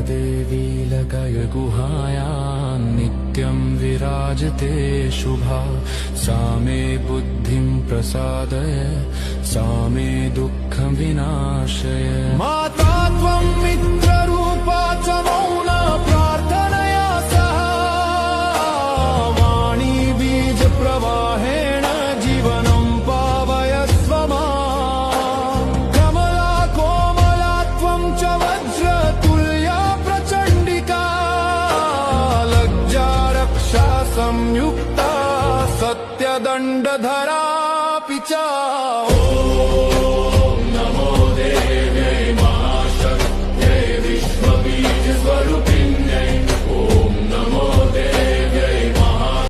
देवी लकयगुहायां नित्यं विराजते शुभा। सा मे बुद्धिं प्रसादय, सा मे दुःखं विनाशय। माता त्वं मित्ररूपा च मौना प्रार्थनया सह, वाणी बीजप्रवाहेण जीवनं पावयस्व माम्। कमला कोमला त्वं च वज्रतुल्या प्रचण्डिका, लज्जा रक्षा संयुक्ता सत्यदण्डधरा।